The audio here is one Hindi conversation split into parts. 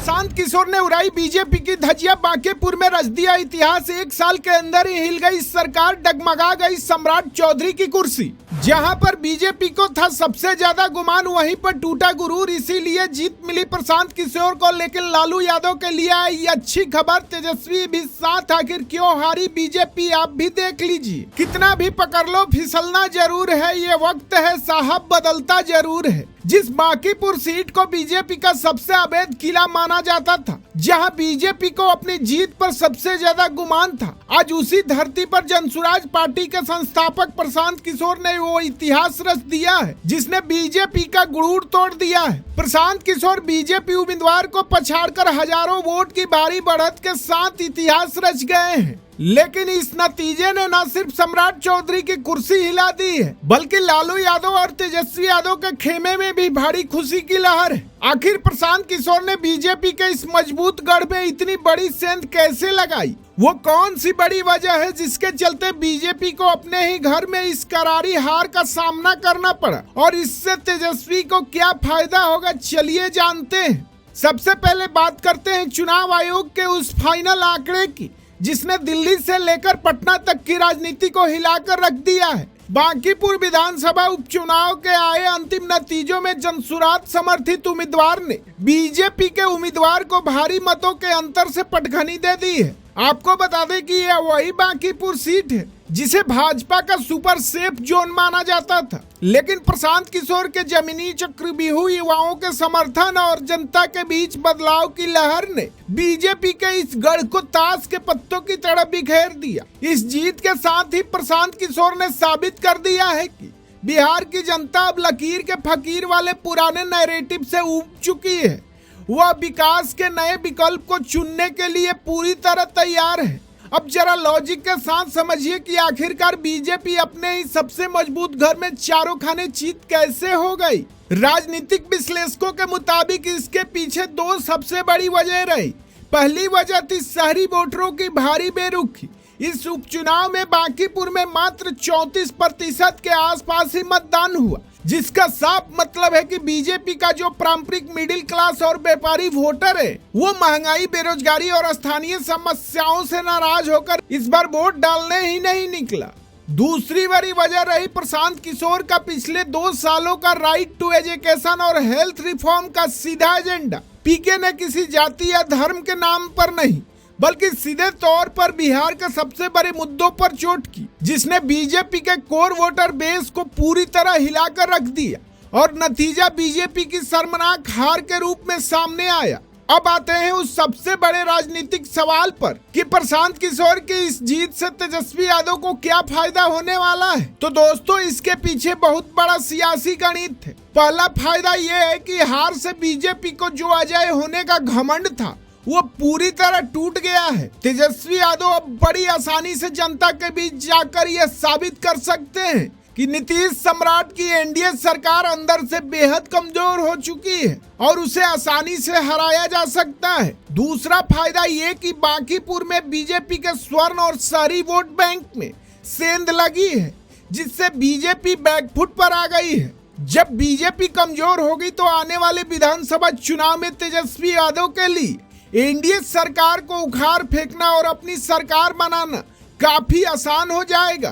प्रशांत किशोर ने उड़ाई बीजेपी की धज्जियां, बांकीपुर में रच दिया इतिहास। एक साल के अंदर ही हिल गई सरकार, डगमगा गई सम्राट चौधरी की कुर्सी। जहां पर बीजेपी को था सबसे ज्यादा गुमान, वहीं पर टूटा गुरूर। इसीलिए जीत मिली प्रशांत किशोर को, लेकिन लालू यादव के लिए आई अच्छी खबर, तेजस्वी भी साथ। आखिर क्यों हारी बीजेपी, आप भी देख लीजिए। कितना भी पकड़ लो, फिसलना जरूर है। ये वक्त है साहब, बदलता जरूर है। जिस बांकीपुर सीट को बीजेपी का सबसे अवैध किला माना जाता था, जहां बीजेपी को अपनी जीत पर सबसे ज्यादा गुमान था, आज उसी धरती पर जनसुराज पार्टी के संस्थापक प्रशांत किशोर ने वो इतिहास रच दिया है जिसने बीजेपी का गुरूर तोड़ दिया है। प्रशांत किशोर बीजेपी उम्मीदवार को पछाड़कर हजारों वोट की भारी बढ़त के साथ इतिहास रच गए हैं। लेकिन इस नतीजे ने न सिर्फ सम्राट चौधरी की कुर्सी हिला दी है, बल्कि लालू यादव और तेजस्वी यादव के खेमे में भी भारी खुशी की लहर है। आखिर प्रशांत किशोर ने बीजेपी के इस मजबूत गढ़ में इतनी बड़ी सेंध कैसे लगाई? वो कौन सी बड़ी वजह है जिसके चलते बीजेपी को अपने ही घर में इस करारी हार का सामना करना पड़ा, और इससे तेजस्वी को क्या फायदा होगा, चलिए जानते हैं। सबसे पहले बात करते हैं चुनाव आयोग के उस फाइनल आंकड़े की, जिसने दिल्ली से लेकर पटना तक की राजनीति को हिलाकर रख दिया है। बांकीपुर विधानसभा उपचुनाव के आए अंतिम नतीजों में जनसुराज समर्थित उम्मीदवार ने बीजेपी के उम्मीदवार को भारी मतों के अंतर से पटखनी दे दी है। आपको बता दें कि यह वही बांकीपुर सीट है जिसे भाजपा का सुपर सेफ जोन माना जाता था, लेकिन प्रशांत किशोर के जमीनी चक्रव्यूह, युवाओं के समर्थन और जनता के बीच बदलाव की लहर ने बीजेपी के इस गढ़ को ताश के पत्तों की तरह बिखेर दिया। इस जीत के साथ ही प्रशांत किशोर ने साबित कर दिया है कि बिहार की जनता अब लकीर के फकीर वाले पुराने नैरेटिव से ऊब चुकी है। वह विकास के नए विकल्प को चुनने के लिए पूरी तरह तैयार है। अब जरा लॉजिक के साथ समझिए कि आखिरकार बीजेपी अपने ही सबसे मजबूत घर में चारों खाने चीत कैसे हो गई। राजनीतिक विश्लेषकों के मुताबिक इसके पीछे दो सबसे बड़ी वजह रही। पहली वजह थी शहरी वोटरों की भारी बेरुखी। इस उपचुनाव में बांकीपुर में मात्र 34% के आसपास ही मतदान हुआ, जिसका साफ मतलब है कि बीजेपी का जो पारंपरिक मिडिल क्लास और व्यापारी वोटर है, वो महंगाई, बेरोजगारी और स्थानीय समस्याओं से नाराज होकर इस बार वोट डालने ही नहीं निकला। दूसरी बड़ी वजह रही प्रशांत किशोर का पिछले 2 सालों का राइट टू एजुकेशन और हेल्थ रिफॉर्म का सीधा एजेंडा। पीके ने किसी जाति या धर्म के नाम पर नहीं, बल्कि सीधे तौर पर बिहार के सबसे बड़े मुद्दों पर चोट की, जिसने बीजेपी के कोर वोटर बेस को पूरी तरह हिलाकर रख दिया, और नतीजा बीजेपी की शर्मनाक हार के रूप में सामने आया। अब आते हैं उस सबसे बड़े राजनीतिक सवाल पर कि प्रशांत किशोर की इस जीत से तेजस्वी यादव को क्या फायदा होने वाला है। तो दोस्तों, इसके पीछे बहुत बड़ा सियासी गणित है। पहला फायदा ये है कि हार से बीजेपी को जो अजय होने का घमंड था, वो पूरी तरह टूट गया है। तेजस्वी यादव अब बड़ी आसानी से जनता के बीच जाकर यह साबित कर सकते हैं कि नीतीश सम्राट की एनडीए सरकार अंदर से बेहद कमजोर हो चुकी है और उसे आसानी से हराया जा सकता है। दूसरा फायदा ये कि बांकीपुर में बीजेपी के स्वर्ण और शहरी वोट बैंक में सेंध लगी है, जिससे बीजेपी बैकफुट पर आ गई है। जब बीजेपी कमजोर होगी तो आने वाले विधानसभा चुनाव में तेजस्वी यादव के लिए एनडीए सरकार को उखाड़ फेंकना और अपनी सरकार बनाना काफी आसान हो जाएगा।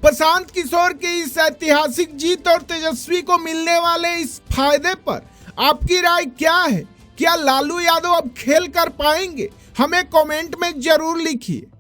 प्रशांत किशोर की इस ऐतिहासिक जीत और तेजस्वी को मिलने वाले इस फायदे पर आपकी राय क्या है? क्या लालू यादव अब खेल कर पाएंगे? हमें कमेंट में जरूर लिखिए।